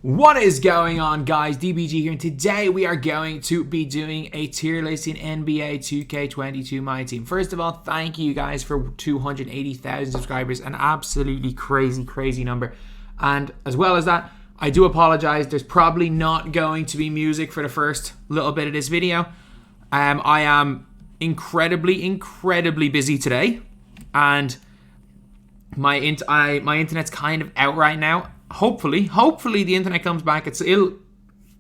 What is going on, guys? DBG here, and today we are going to be doing a tier list in NBA 2K22 MyTEAM. First of all, thank you guys for 280,000 subscribers, an absolutely crazy number. And as well as that, I do apologize, there's probably not going to be music for the first little bit of this video. I am incredibly busy today, and my internet's kind of out right now. Hopefully the internet comes back. It'll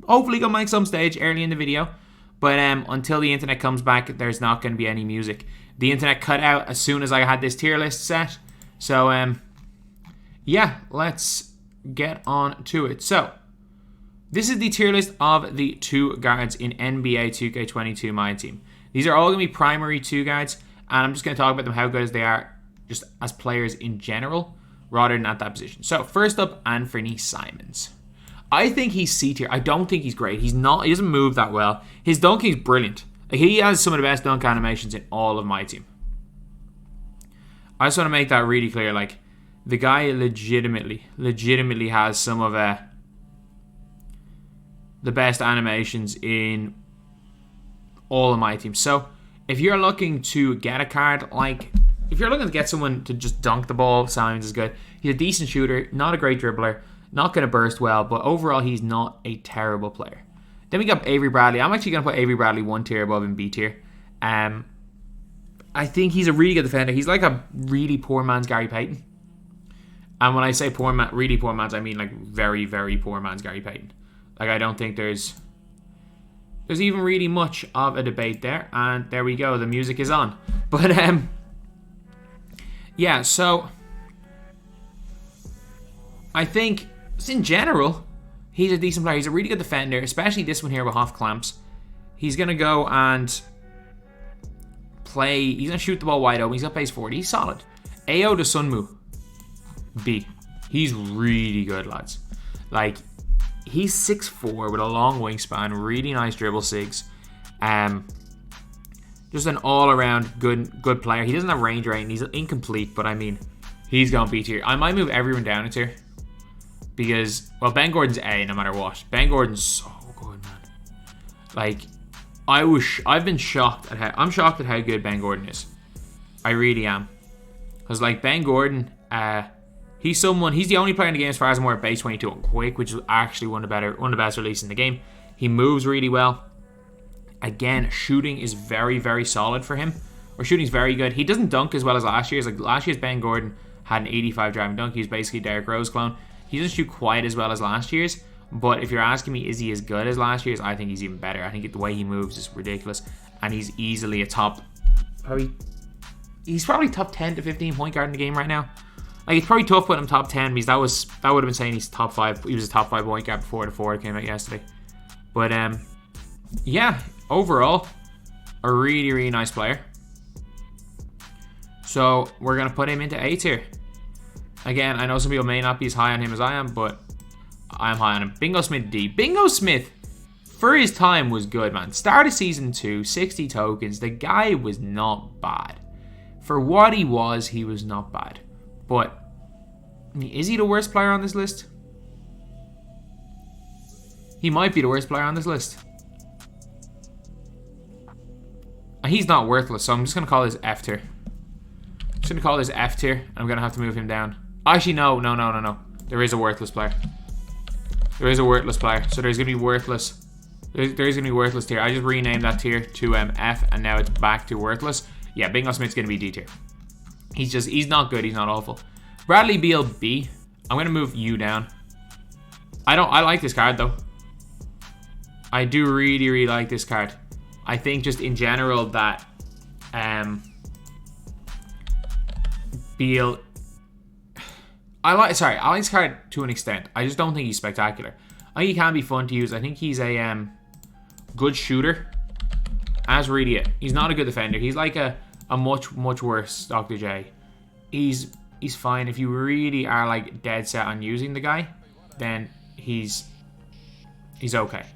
hopefully come back some stage early in the video, but until the internet comes back, there's not going to be any music. The internet cut out as soon as I had this tier list set, so yeah, let's get on to it. So this is the tier list of the 2 guards in NBA 2K22 MyTEAM. These are all going to be primary 2 guards, and I'm just going to talk about them, how good as they are just as players in general, rather than at that position. So first up, Anthony Simons. I think he's C tier. I don't think he's great. He doesn't move that well. His dunking is brilliant. Like, he has some of the best dunk animations in all of my team. I just want to make that really clear. Like, the guy legitimately has some of the best animations in all of my teams. So if you're looking to get a card, like, if you're looking to get someone to just dunk the ball, Simons is good. He's a decent shooter, not a great dribbler, not going to burst well, but overall he's not a terrible player. Then we got Avery Bradley. I'm actually going to put Avery Bradley 1 tier above him, B tier. I think he's a really good defender. He's like a really poor man's Gary Payton. And when I say really poor man's, I mean like very poor man's Gary Payton. Like, I don't think there's even really much of a debate there. And there we go. The music is on. But yeah, so I think in general, he's a decent player. He's a really good defender, especially this one here with Hoff clamps. He's going to go and play. He's going to shoot the ball wide open. He's going to play his 40. He's solid. Ao to Sunmu, B. He's really good, lads. Like, he's 6'4" with a long wingspan, really nice dribble sigs. Just an all-around good player. He doesn't have range rating. He's incomplete, but I mean, he's going B tier. I might move everyone down a tier because, well, Ben Gordon's A no matter what. Ben Gordon's so good, man. Like, I've been shocked at I'm shocked at how good Ben Gordon is. I really am. Because, like, Ben Gordon, he's the only player in the game as far as I'm aware of base 22 and quick, which is actually one of the best releases in the game. He moves really well. Again, shooting is very solid for him. Or shooting's very good. He doesn't dunk as well as last year's. Like, last year's Ben Gordon had an 85 driving dunk. He's basically Derrick Rose clone. He doesn't shoot quite as well as last year's. But if you're asking me, is he as good as last year's? I think he's even better. I think the way he moves is ridiculous. And he's easily he's probably top 10 to 15 point guard in the game right now. Like, it's probably tough putting him top 10 because that would have been saying he's top 5. He was a top 5 point guard before the 4 came out yesterday. But yeah, overall, a really nice player. So we're going to put him into A tier. Again, I know some people may not be as high on him as I am, but I'm high on him. Bingo Smith D. Bingo Smith, for his time, was good, man. Start of season 2, 60 tokens. The guy was not bad. For what he was not bad. But is he the worst player on this list? He might be the worst player on this list. He's not worthless, so I'm just going to call this F tier. I'm just going to call this F tier, and I'm going to have to move him down. Actually, no. There is a worthless player. So there's going to be worthless. There's going to be worthless tier. I just renamed that tier to F, and now it's back to worthless. Yeah, Bingo Smith's going to be D tier. He's not good. He's not awful. Bradley Beal B. I'm going to move you down. I like this card, though. I do really like this card. I think just in general that Beal, I like this card to an extent. I just don't think he's spectacular. I think he can be fun to use. I think he's a good shooter. That's really it. He's not a good defender. He's like a much worse Dr. J. He's fine. If you really are like dead set on using the guy, then he's okay.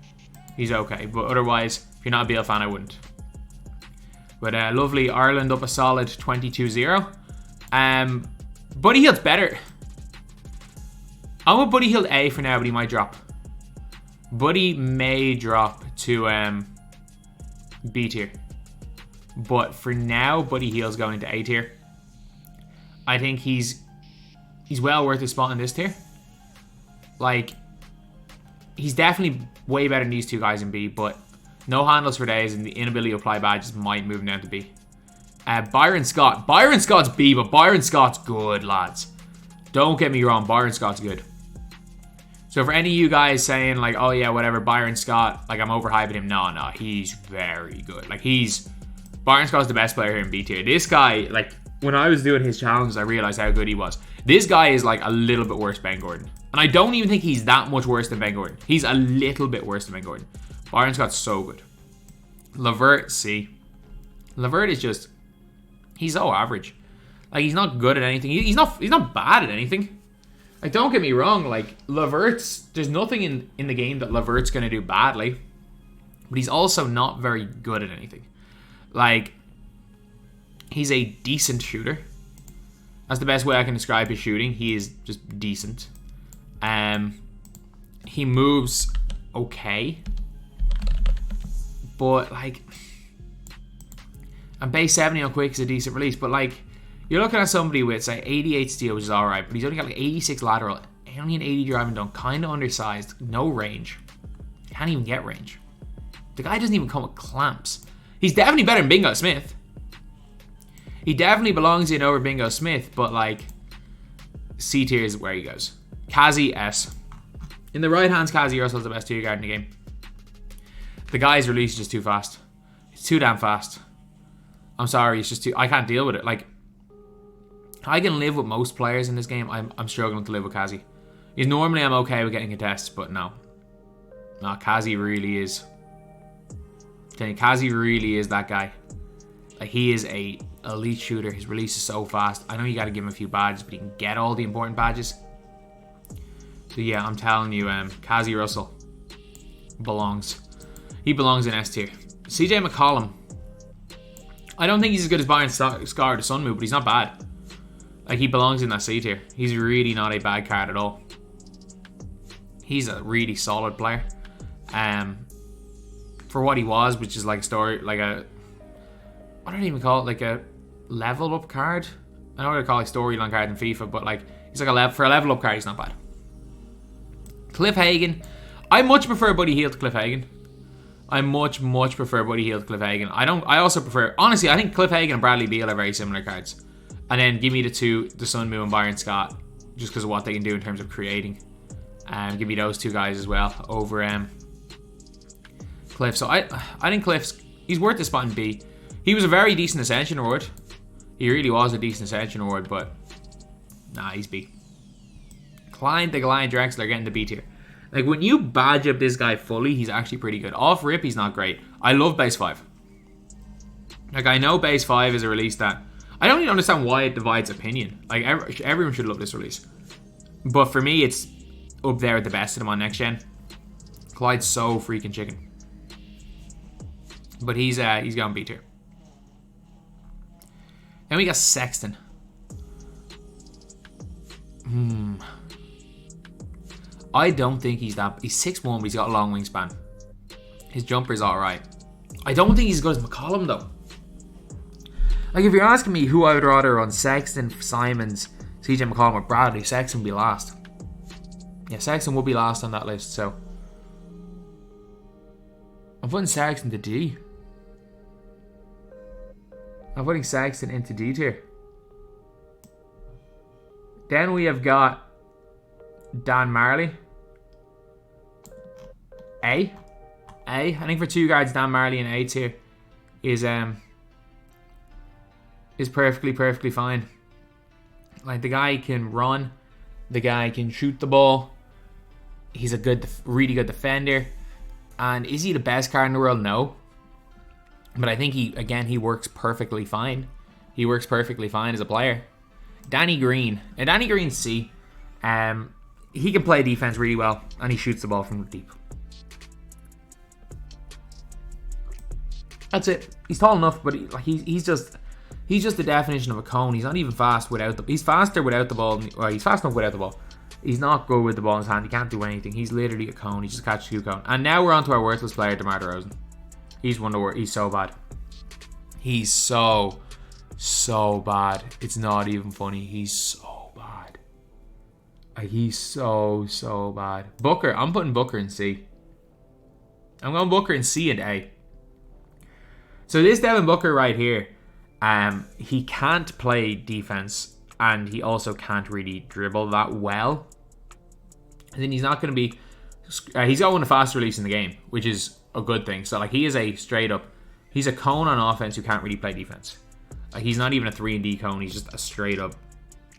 He's okay. But otherwise, if you're not a Beal fan, I wouldn't. But lovely Ireland up a solid 22-0. Buddy Hield's better. I'm with Buddy Hield A for now, but he might drop. Buddy may drop to B tier. But for now, Buddy Heel's going to A tier. I think he's well worth his spot in this tier. Like, he's definitely way better than these two guys in B, but no handles for days and the inability to apply badges might move him down to B. Byron Scott. Byron Scott's B, but Byron Scott's good, lads. Don't get me wrong, Byron Scott's good. So for any of you guys saying like, oh yeah, whatever, Byron Scott, like I'm overhyping him. No, he's very good. Like Byron Scott's the best player here in B tier. This guy, like when I was doing his challenges, I realized how good he was. This guy is like a little bit worse than Ben Gordon. And I don't even think he's that much worse than Ben Gordon. He's a little bit worse than Ben Gordon. Byron Scott's so good. Levert, C. Levert is just, he's so average. Like he's not good at anything. He's not bad at anything. Like, don't get me wrong, like, there's nothing in the game that Levert's going to do badly. But he's also not very good at anything. Like, he's a decent shooter. That's the best way I can describe his shooting. He is just decent. He moves okay. But, like, and base 70 on quick is a decent release. But, like, you're looking at somebody with, say, 88 steal, which is alright, but he's only got like 86 lateral, only an 80 drive and dunk, kind of undersized, no range. Can't even get range. The guy doesn't even come with clamps. He's definitely better than Bingo Smith. He definitely belongs in over Bingo Smith, but like, C tier is where he goes. Kazi, S. In the right hands, Kazi Russell's the best tier guard in the game. The guy's release is just too fast. It's too damn fast. I'm sorry, it's just too, I can't deal with it. Like, I can live with most players in this game. I'm struggling to live with Kazi. Normally I'm okay with getting contests, but no. No, Kazi really is. Kazi really is that guy. Like, he is a elite shooter. His release is so fast. I know you got to give him a few badges, but he can get all the important badges. So yeah, I'm telling you, Kazi Russell belongs. He belongs in S tier. CJ McCollum. I don't think he's as good as Byron Scar or the Sunmoo, but he's not bad. Like, he belongs in that C tier. He's really not a bad card at all. He's a really solid player. For what he was, which is like a story, like a, what do I even call it? Like a level up card? I know what I call it, storyline card in FIFA, but like, he's like for a level up card, he's not bad. Cliff Hagan. I much prefer Buddy Hield to Cliff Hagan. I much prefer Buddy Hield to Cliff Hagan. I also prefer, honestly, I think Cliff Hagan and Bradley Beal are very similar cards. And then give me the Sunmoo and Byron Scott, just because of what they can do in terms of creating. Give me those two guys as well over Cliff. So I think he's worth the spot in B. He was a very decent Ascension award. He really was a decent Ascension award, but nah, he's B. Klein, the Goliath Drexler getting the B tier. Like, when you badge up this guy fully, he's actually pretty good. Off rip, he's not great. I love base 5. Like, I know base 5 is a release that I don't even understand why it divides opinion. Like, everyone should love this release. But for me, it's up there at the best of them on next gen. Clyde's so freaking chicken. But he's going B tier. Then we got Sexton. I don't think he's 6'1", but he's got a long wingspan. His jumper's alright. I don't think he's as good as McCollum though. Like, if you're asking me who I would rather on Sexton, Simons, CJ McCollum or Bradley, Sexton would be last. Yeah, Sexton would be last on that list, so I'm putting Sexton to D. I'm putting Sexton into D tier. Then we have got Dan Marley. A. I think for two guards, Dan Marley in A tier is perfectly fine. Like, the guy can run, the guy can shoot the ball. He's a really good defender. And is he the best card in the world? No. But I think he works perfectly fine. He works perfectly fine as a player. Danny Green. And Danny Green's C. He can play defense really well, and he shoots the ball from deep. That's it. He's tall enough, but he's just the definition of a cone. He's not even fast without the. He's faster without the ball. Or he's fast enough without the ball. He's not good with the ball in his hand. He can't do anything. He's literally a cone. He just catches 2 cone. And now we're on to our worthless player, DeMar DeRozan. He's one of the worst. He's so bad. He's so bad. It's not even funny. He's so bad. Like, he's so bad. Booker. I'm putting Booker in C. I'm going Booker in C and A. So this Devin Booker right here, he can't play defense, and he also can't really dribble that well. And then he's not going to be... he's got one of the fastest release in the game, which is a good thing. So, like, he is a straight up... He's a cone on offense who can't really play defense. Like, he's not even a 3-and-D cone. He's just a straight up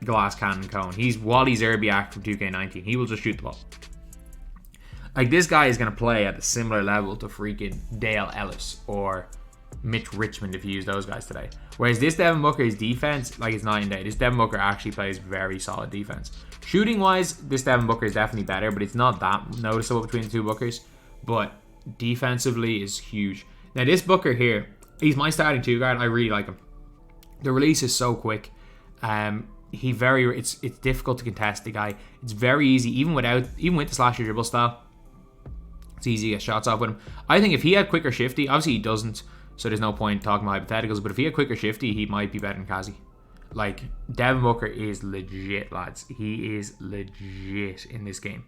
glass cannon cone. He's Wally Zerbiak from 2K19. He will just shoot the ball. Like, this guy is going to play at a similar level to freaking Dale Ellis or Mitch Richmond if you use those guys today. Whereas this Devin Booker, his defense, like, it's night and day. This Devin Booker actually plays very solid defense. Shooting wise, this Devin Booker is definitely better, but it's not that noticeable between the two Bookers. But defensively is huge. Now this Booker here, he's my starting 2 guard. I really like him. The release is so quick. It's difficult to contest the guy. It's very easy, even with the slasher dribble style. It's easy to get shots off with him. I think if he had quicker shifty, obviously he doesn't, so there's no point talking about hypotheticals, but if he had quicker shifty, he might be better than Kazi. Like, Devin Booker is legit, lads. He is legit in this game.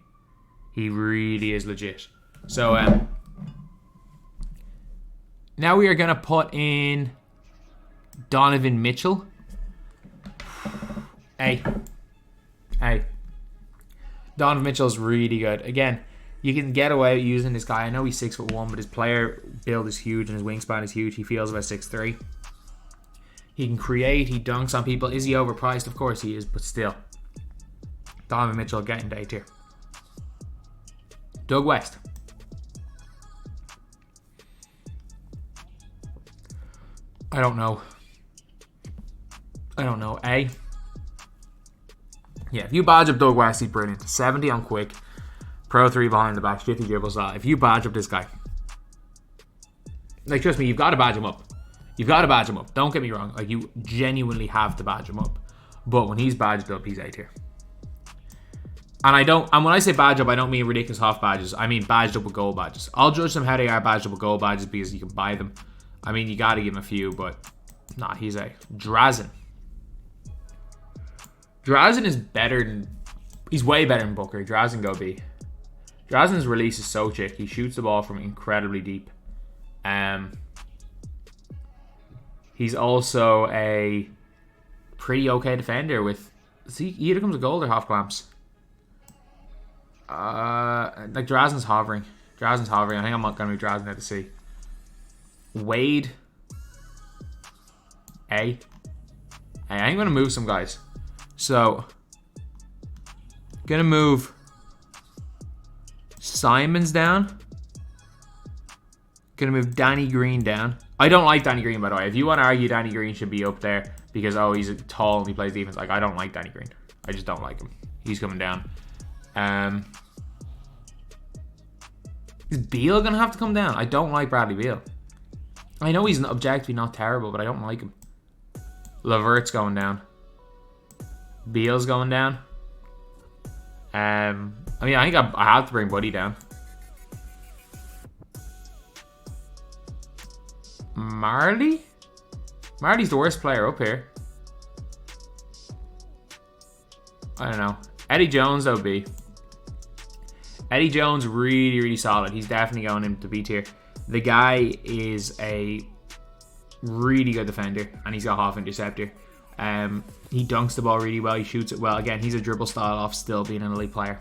He really is legit. So, now we are going to put in Donovan Mitchell. Hey. Donovan Mitchell's really good. Again, you can get away with using this guy. I know he's 6'1", but his player build is huge and his wingspan is huge. He feels about 6'3". He can create. He dunks on people. Is he overpriced? Of course he is, but still. Donovan Mitchell getting day tier. Doug West. I don't know. A. Yeah, if you badge up Doug West, he's brilliant. 70 on quick. Pro 3 behind the back. 50 dribble style. If you badge up this guy. Like, trust me, you've got to badge him up. Don't get me wrong. Like, you genuinely have to badge him up. But when he's badged up, he's A tier. And when I say badge up, I don't mean ridiculous half badges. I mean badged up with gold badges. I'll judge them how they are badged up with gold badges because you can buy them. I mean, you got to give him a few, but nah, he's A. Drazen. Drazen is better than... He's way better than Booker. Drazen go B. Drazen's release is so chick. He shoots the ball from incredibly deep. He's also a pretty okay defender with... See, he either comes with gold or half clamps. Like, Drazen's hovering. I think I'm not going to be Drazen out to C. Wade. A. I'm going to move some guys. So, going to move Simons down. Going to move Danny Green down. I don't like Danny Green, by the way. If you want to argue Danny Green should be up there because, oh, he's tall and he plays defense. Like, I don't like Danny Green. I just don't like him. He's coming down. Is Beal going to have to come down? I don't like Bradley Beal. I know he's objectively not terrible, but I don't like him. Levert's going down. Beal's going down. I mean, I think I have to bring Buddy down. Marley? Marley's the worst player up here. I don't know. Eddie Jones, though, B. Eddie Jones, really, really solid. He's definitely going into B tier. The guy is a really good defender, and he's got half interceptor. He dunks the ball really well. He shoots it well. Again, he's a dribble style off still being an elite player.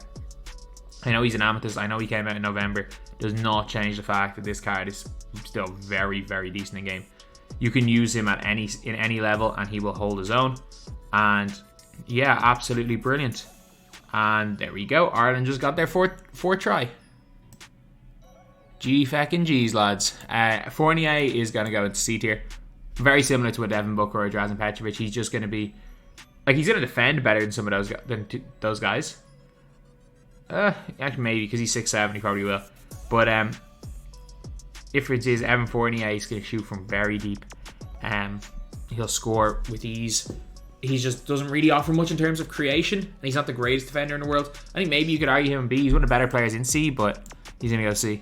I know he's an amethyst. I know he came out in November. Does not change the fact that this card is still very, very decent in game. You can use him at in any level, and he will hold his own. And yeah, absolutely brilliant. And there we go. Ireland just got their fourth try. G feckin' G's, lads. Fournier is going to go into C tier. Very similar to a Devin Booker or Drazen Petrovic. He's just going to be... Like, he's going to defend better than some of those guys. Actually, maybe, because he's 6'7", he probably will. But if it is Evan Fournier, he's going to shoot from very deep. He'll score with ease. he just doesn't really offer much in terms of creation, and he's not the greatest defender in the world. I think maybe you could argue him in B. He's one of the better players in C, but he's going to go C.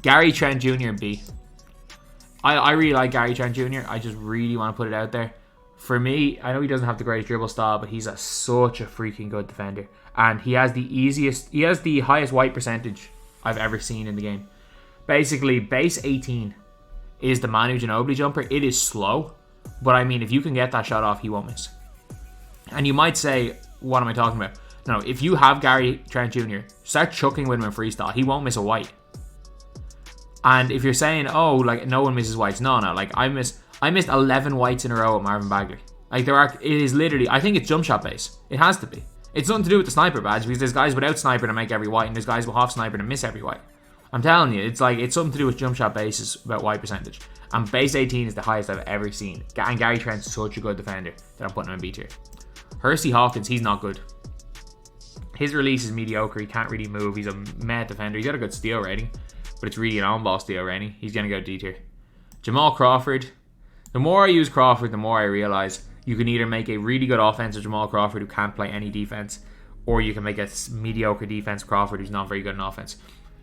Gary Trent Jr. in B. I really like Gary Trent Jr. I just really want to put it out there. For me, I know he doesn't have the greatest dribble style, but he's such a freaking good defender. And he has the highest white percentage I've ever seen in the game. Basically, base 18 is the Manu Ginobili jumper. It is slow, but I mean, if you can get that shot off, he won't miss. And you might say, what am I talking about? No, if you have Gary Trent Jr., start chucking with him in freestyle. He won't miss a white. And if you're saying, oh, like, no one misses whites. No. Like, I missed 11 whites in a row at Marvin Bagley. Like, it is literally, I think it's jump shot base. It has to be. It's nothing to do with the sniper badge, because there's guys without sniper to make every white, and there's guys with half sniper to miss every white. I'm telling you, it's something to do with jump shot bases about white percentage. And base 18 is the highest I've ever seen. And Gary Trent's such a good defender that I'm putting him in B tier. Hersey Hawkins, he's not good. His release is mediocre. He can't really move. He's a mad defender. He's got a good steal rating, but it's really an on-ball steal rating. He's going to go D tier. Jamal Crawford. The more I use Crawford, the more I realize you can either make a really good offense with Jamal Crawford who can't play any defense, or you can make a mediocre defense Crawford who's not very good in offense.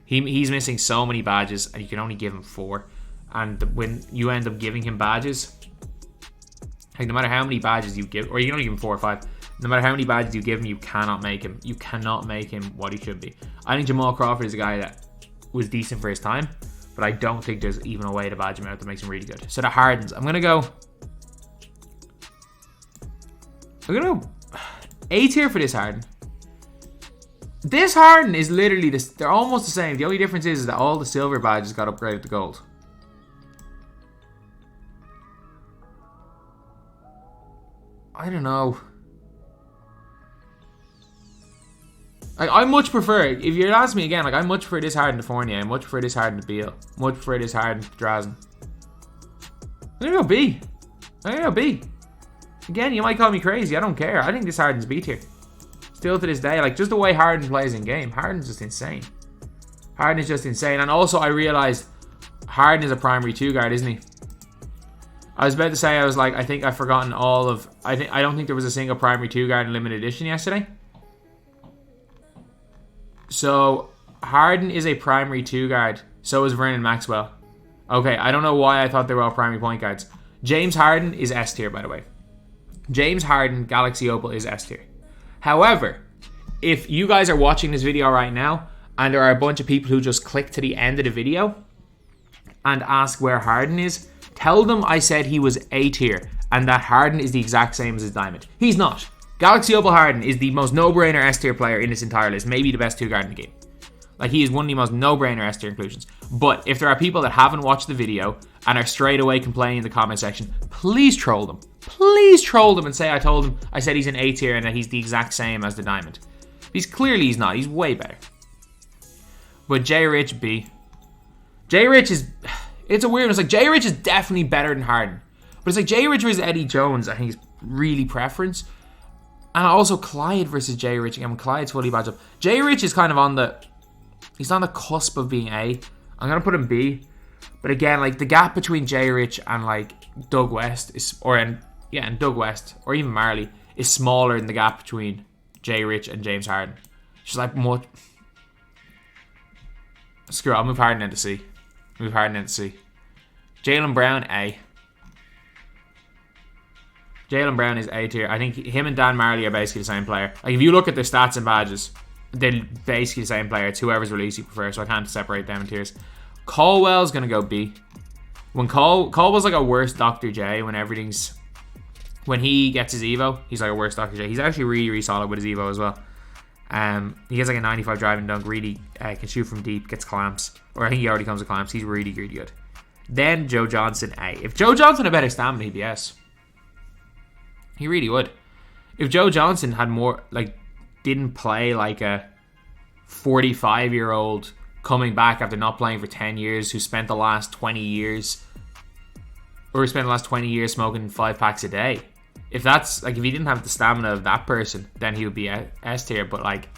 He's missing so many badges, and you can only give him 4. And when you end up giving him badges, like no matter how many badges you give, or you can only give him 4 or 5, no matter how many badges you give him, you cannot make him what he should be. I think Jamal Crawford is a guy that was decent for his time, but I don't think there's even a way to badge him out that makes him really good. So the Hardens, I'm gonna go A tier for this Harden. This Harden is literally this. They're almost the same. The only difference is that all the silver badges got upgraded to gold. I don't know. I much prefer, if you're asking me again, like I much prefer this Harden to Fournier. I much prefer this Harden to Beal. Much prefer this Harden to Drazen. I'm gonna go B. Again, you might call me crazy. I don't care. I think this Harden's B tier. Still to this day, like just the way Harden plays in game, Harden's just insane. Harden is just insane. And also I realized Harden is a primary 2 guard, isn't he? I was about to say, I think I've forgotten all of, I don't think there was a single primary 2 guard in limited edition yesterday. So Harden is a primary 2 guard. So is Vernon Maxwell. Okay, I don't know why I thought they were all primary point guards. James Harden is S tier, by the way. James Harden, Galaxy Opal, is S tier. However, if you guys are watching this video right now and there are a bunch of people who just click to the end of the video and ask where Harden is, tell them I said he was A tier and that Harden is the exact same as his diamond. He's not. Galaxy Opal Harden is the most no-brainer S tier player in this entire list. Maybe the best 2 guard in the game. Like, he is one of the most no-brainer S tier inclusions. But if there are people that haven't watched the video and are straight away complaining in the comment section, please troll them. Please troll them and say I said he's an A tier and that he's the exact same as the diamond. He's not. He's way better. But J Rich B. J Rich is, it's a weird one. It's like J Rich is definitely better than Harden. But it's like J Rich versus Eddie Jones, I think is really preference. And also Clyde versus J Rich. Again, Clyde's fully badged up. J Rich is kind of he's on the cusp of being A. I'm going to put him B. But again, like the gap between J Rich and like Doug West and Doug West or even Marley is smaller than the gap between J Rich and James Harden. She's like much. Screw it, I'll move Harden into C. Jaylen Brown A. Jaylen Brown is A tier. I think him and Dan Marley are basically the same player. Like if you look at their stats and badges, they're basically the same player. It's whoever's release you prefer, so I can't separate them in tiers. Caldwell's gonna go B. When Caldwell's like a worse Dr. J when he gets his Evo, he's like a worse Dr. J. He's actually really, really solid with his Evo as well. He has like a 95 driving dunk, really can shoot from deep, gets clamps. Or I think he already comes with clamps. He's really, really good. Then Joe Johnson A. If Joe Johnson had better stamina, he'd be S. He really would. If Joe Johnson had more, like, didn't play like a 45-year-old coming back after not playing for 10 years, who spent the last 20 years smoking 5 packs a day. If he didn't have the stamina of that person, then he would be S tier. But like,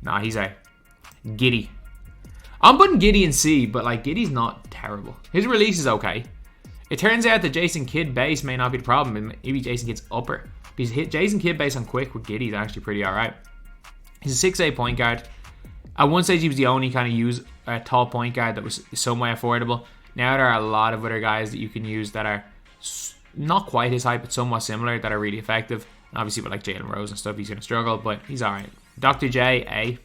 nah, he's A. Giddey. I'm putting Giddey in C, but like Giddey's not terrible. His release is okay. It turns out that Jason Kidd base may not be the problem. Maybe Jason Kidd's upper. Because Jason Kidd based on quick with Giddy is actually pretty alright. He's a 6'8 point guard. At one stage, he was the only kind of tall point guard that was somewhat affordable. Now there are a lot of other guys that you can use that are not quite his height, but somewhat similar, that are really effective. And obviously, with like Jalen Rose and stuff, he's going to struggle, but he's alright. Dr. J, A.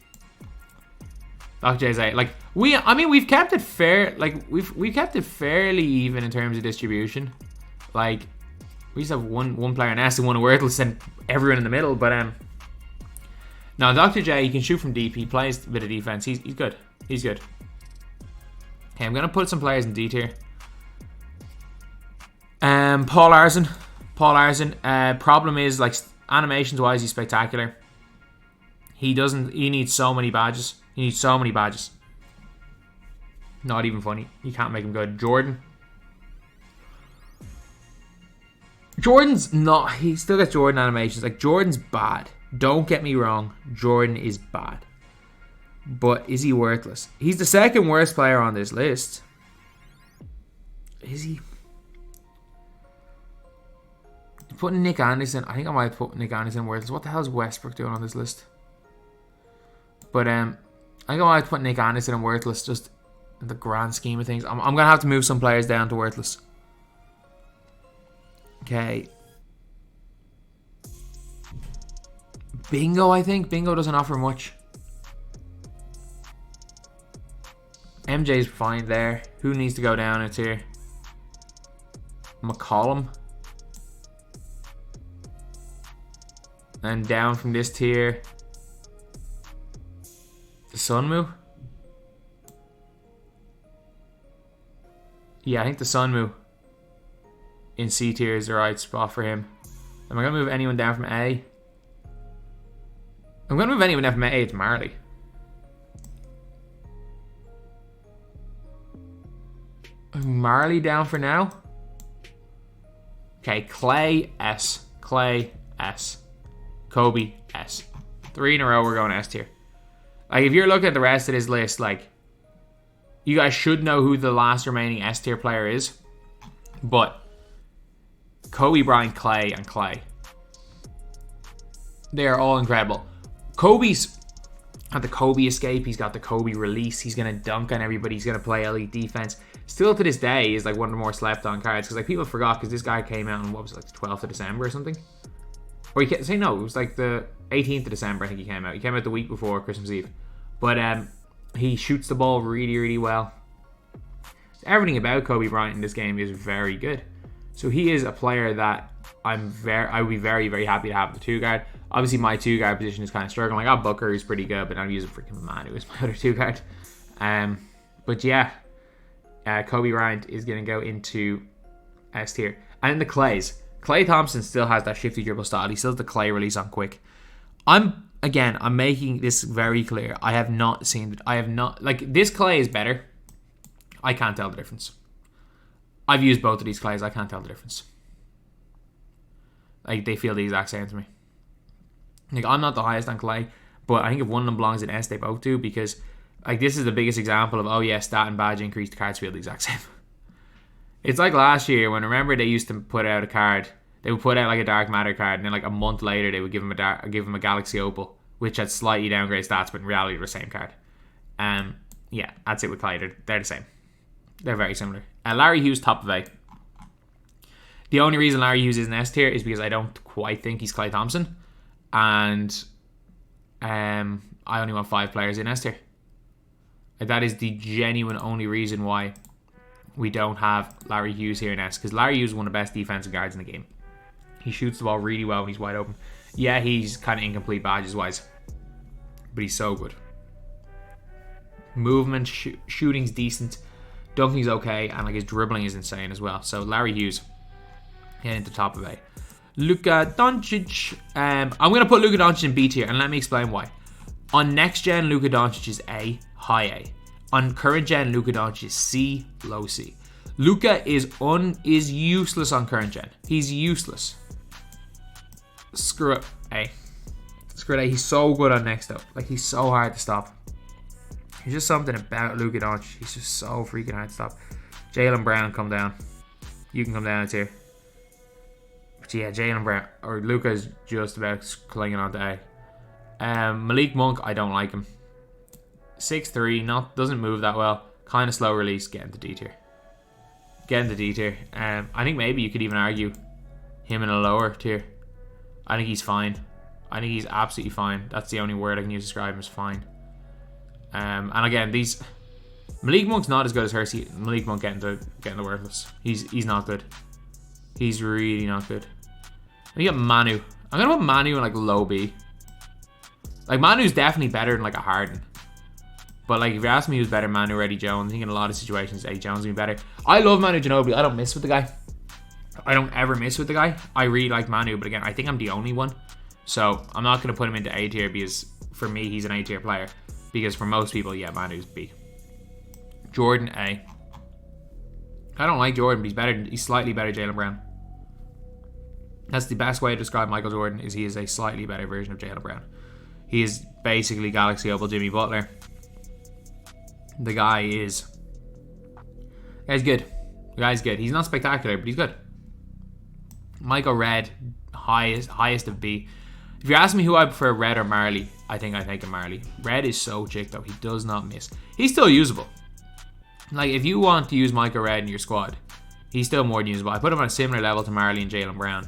Dr. J's A. Like, we've kept it fair. Like, we've kept it fairly even in terms of distribution. Like, we used to have one player in S and one in Worthless and everyone in the middle, but now Dr. J, he can shoot from deep. He plays a bit of defense. He's good. He's good. Okay, I'm gonna put some players in D tier. Paul Larson. Problem is, like, animations wise, he's spectacular. He needs so many badges. Not even funny. You can't make him good. Jordan's not. He still gets Jordan animations. Like, Jordan's bad. Don't get me wrong. Jordan is bad. But is he worthless? He's the second worst player on this list. Is he? Putting Nick Anderson. I think I might put Nick Anderson worthless. What the hell is Westbrook doing on this list? But I think I might put Nick Anderson in worthless, just in the grand scheme of things. I'm going to have to move some players down to worthless. Okay. Bingo, I think. Bingo doesn't offer much. MJ's fine there. Who needs to go down a tier? McCollum. And down from this tier, the Sunmu. Yeah, I think the Sunmu in C tier is the right spot for him. Am I going to move anyone down from A? I'm going to move anyone down from A to Marley. Marley down for now. Okay, Clay S. Clay S. Kobe S. 3 in a row, we're going S tier. Like, if you're looking at the rest of this list, like, you guys should know who the last remaining S tier player is. But Kobe Bryant, Clay, and Clay, they are all incredible. Kobe's got the Kobe escape. He's got the Kobe release. He's going to dunk on everybody. He's going to play elite defense. Still to this day is like one of the more slept on cards. Because like people forgot, because this guy came out on, what was it, like the 12th of December or something? Or you can't say no, it was like the 18th of December I think he came out. He came out the week before Christmas Eve. But he shoots the ball really, really well. Everything about Kobe Bryant in this game is very good. So he is a player that I would be very, very happy to have the 2 guard. Obviously my 2 guard position is kind of struggling. I got Booker, who's pretty good, but I'm using freaking Manu as my other 2 guard. But yeah, Kobe Bryant is going to go into S tier. And the Clays. Klay Thompson still has that shifty dribble style. He still has the Clay release on quick. I'm making this very clear. I have not, like, this Clay is better. I can't tell the difference. I've used both of these Clays. I can't tell the difference. Like, they feel the exact same to me. Like, I'm not the highest on Clay, but I think if one of them belongs in S, they both do, because, like, this is the biggest example of, oh yeah, stat and badge increase, the cards feel the exact same. It's like last year when, remember, they used to put out a card. They would put out like a Dark Matter card, and then like a month later they would give him a Galaxy Opal, which had slightly downgrade stats, but in reality they're the same card. Yeah, that's it with Clay. They're the same. They're very similar. Larry Hughes, top of A. The only reason Larry Hughes is in S tier is because I don't quite think he's Klay Thompson, and I only want 5 players in S tier. That is the genuine only reason why we don't have Larry Hughes here in S, because Larry Hughes is one of the best defensive guards in the game. He shoots the ball really well when he's wide open. Yeah, he's kind of incomplete badges wise, but he's so good. Movement, shooting's decent, dunking's okay, and like his dribbling is insane as well. So Larry Hughes getting to the top of A. Luka Doncic. I'm going to put Luka Doncic in B tier, and let me explain why. On next gen, Luka Doncic is A, high A. On current gen, Luka Doncic is C, low C. Luka is useless on current gen. He's useless. Screw it, A. Screw it, A. He's so good on next up. Like, he's so hard to stop. There's just something about Luka Doncic. He's just so freaking hard to stop. Jaylen Brown, come down. You can come down a tier. yeah, Jaylen Brown or Luka's just about clinging on to A. Malik Monk, I don't like him. 6'3", doesn't move that well. Kind of slow release. Get into D tier. Get into D tier. I think maybe you could even argue him in a lower tier. I think he's fine. I think he's absolutely fine. That's the only word I can use to describe him as fine. And again, these Malik Monk's not as good as Hersey. Malik Monk getting the worthless. He's not good. He's really not good. We got Manu. I'm gonna put Manu in like low B. Like Manu's definitely better than like a Harden. But like if you ask me who's better, Manu or Eddie Jones, I think in a lot of situations Eddie Jones will be better. I love Manu Ginobili. I don't miss with the guy. I don't ever miss with the guy. I really like Manu, but again, I think I'm the only one. So I'm not gonna put him into A tier because for me he's an A tier player. Because for most people, yeah, Manu's B. Jordan A. I don't like Jordan, but he's better. He's slightly better Jaylen Brown. That's the best way to describe Michael Jordan. Is he is a slightly better version of Jaylen Brown. He is basically Galaxy Opal Jimmy Butler. The guy is. The guy's good. The guy's good. He's not spectacular, but he's good. Michael Red, highest of B. If you're asking me who I prefer, Red or Marley, I think I take a Marley. Red is so chick though. He does not miss. He's still usable. Like if you want to use Michael Red in your squad, he's still more than usable. I put him on a similar level to Marley and Jaylen Brown.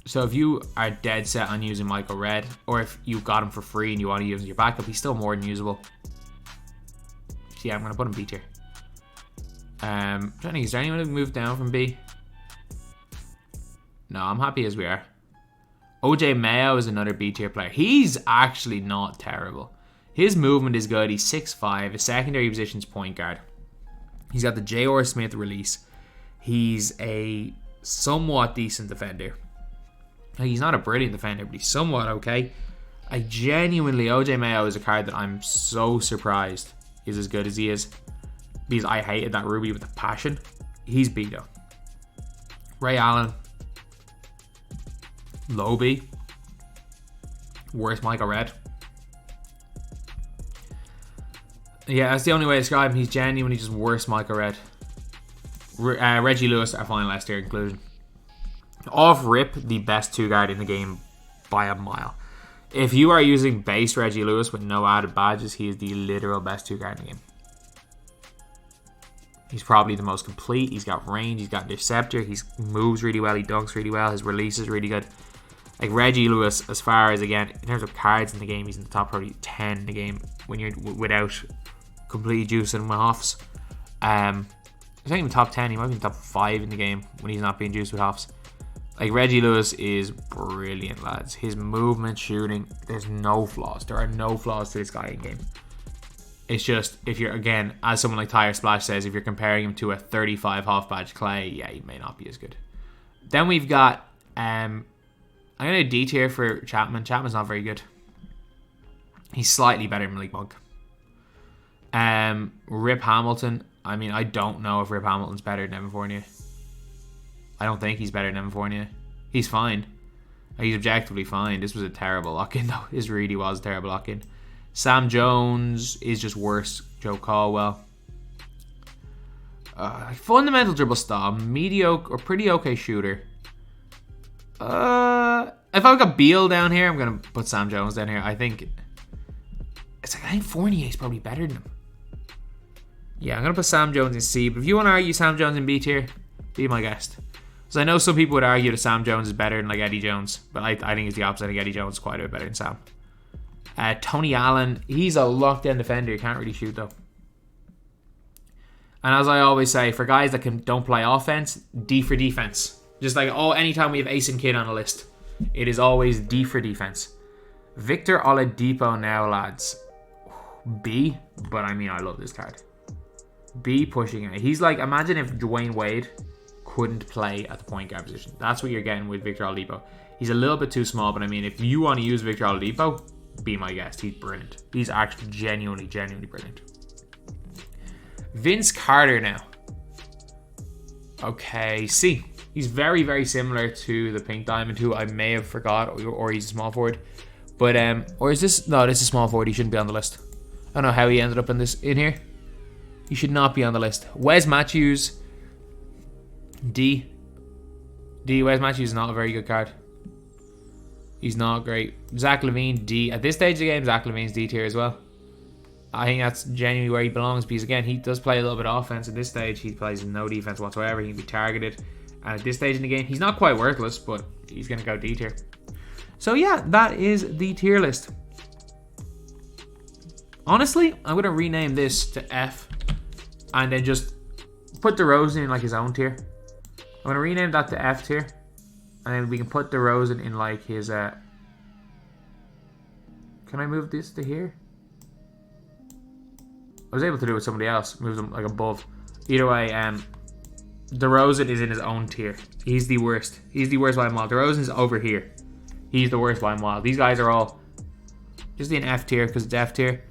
So if you are dead set on using Michael Red, or if you got him for free and you want to use him as your backup, he's still more than usable. So yeah, I'm gonna put him B tier. I'm trying to think, is there anyone who moved down from B? No, I'm happy as we are. OJ Mayo is another B tier player. He's actually not terrible. His movement is good. He's 6'5". His secondary position's point guard. He's got the J.R. Smith release. He's a somewhat decent defender. He's not a brilliant defender, but he's somewhat okay. I genuinely, OJ Mayo is a card that I'm so surprised is as good as he is. Because I hated that Ruby with a passion. He's B though. Ray Allen. Low B. Worst Michael Red. Yeah, that's the only way to describe him. He's genuinely just worse Michael Red. Reggie Lewis, our final last year inclusion. Off rip, the best two guard in the game by a mile. If you are using base Reggie Lewis with no added badges, he is the literal best two guard in the game. He's probably the most complete. He's got range. He's got interceptor. He moves really well. He dunks really well. His release is really good. Like Reggie Lewis, as far as, again, in terms of cards in the game, he's in the top probably 10 in the game when you're without completely juicing with Hoffs. He's not even top 10. He might be in top 5 in the game when he's not being juiced with Hoffs. Like Reggie Lewis is brilliant, lads. His movement, shooting, there's no flaws. There are no flaws to this guy in game. It's just, if you're, again, as someone like Tyre Splash says, if you're comparing him to a 35 Hoff badge Clay, yeah, he may not be as good. Then we've got, I'm going to D tier for Chapman. Chapman's not very good. He's slightly better than Malik Monk. Rip Hamilton. I mean, I don't know if Rip Hamilton's better than Evan Fournier. I don't think he's better than Evan Fournier. He's fine. He's objectively fine. This was a terrible lock-in, though. This really was a terrible lock-in. Sam Jones is just worse. Joe Caldwell. Fundamental dribble style. Mediocre or pretty okay shooter. If I've got Beal down here, I'm going to put Sam Jones down here. I think Fournier is probably better than him. Yeah, I'm going to put Sam Jones in C. But if you want to argue Sam Jones in B tier, be my guest. So I know some people would argue that Sam Jones is better than like Eddie Jones. But I think it's the opposite. I think Eddie Jones is quite a bit better than Sam. Tony Allen, he's a lockdown defender. He can't really shoot though. And as I always say, for guys that don't play offense, D for defense. Just like anytime we have Ace and Kid on a list, it is always D for defense. Victor Oladipo now, lads. B, but I mean, I love this card. B pushing it. He's like, imagine if Dwayne Wade couldn't play at the point guard position. That's what you're getting with Victor Oladipo. He's a little bit too small, but I mean, if you want to use Victor Oladipo, be my guest. He's brilliant. He's actually genuinely brilliant. Vince Carter now. Okay, C. He's very, very similar to the Pink Diamond, who I may have forgot, or he's a small forward. But or is this? No, this is a small forward. He shouldn't be on the list. I don't know how he ended up in here. He should not be on the list. Wes Matthews, D. D. Wes Matthews is not a very good card. He's not great. Zach LaVine, D. At this stage of the game, Zach LaVine's D tier as well. I think that's genuinely where he belongs because, again, he does play a little bit of offense at this stage. He plays no defense whatsoever. He can be targeted. And at this stage in the game, he's not quite worthless, but he's going to go D tier. So, yeah, that is the tier list. Honestly, I'm going to rename this to F and then just put DeRozan in like his own tier. I'm going to rename that to F tier. And then we can put DeRozan in like his... Can I move this to here? I was able to do it with somebody else. Move them like above. Either way, DeRozan is in his own tier. He's the worst. He's the worst by a mile. DeRozan's over here. He's the worst by a mile. These guys are all just in F tier because it's F tier.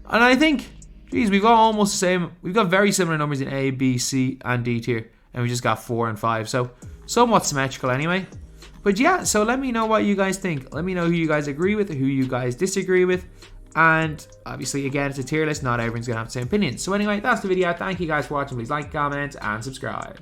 And I think, geez, we've got almost the same. We've got very similar numbers in A, B, C, and D tier. And we just got 4 and 5. So, somewhat symmetrical anyway. But yeah, so let me know what you guys think. Let me know who you guys agree with, who you guys disagree with. And obviously, again, it's a tier list. Not everyone's going to have the same opinion. So anyway, that's the video. Thank you guys for watching. Please like, comment, and subscribe.